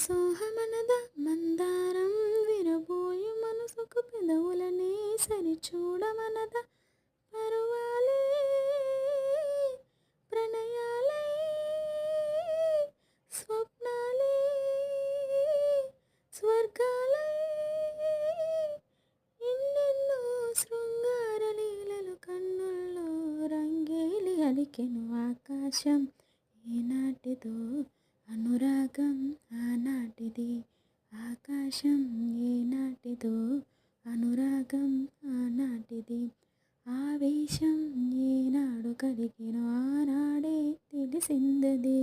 సోహమనద మందారం విరబోయు మనసుకు పెదవులనే సరిచూడమనద పరువాలే ప్రణయాలై స్వప్నాలే స్వర్గాలై ఎన్నెన్నో శృంగార లీలలు కన్నుల్లో రంగేలి అలికెను ఆకాశం ఏనాటిదో అనురాగం ఆనాటిది ఆకాశం ఏనాటిదో అనురాగం ఆనాటిది ఆవేశం ఏనాడు కలిగినో ఆనాడే తెలిసిందది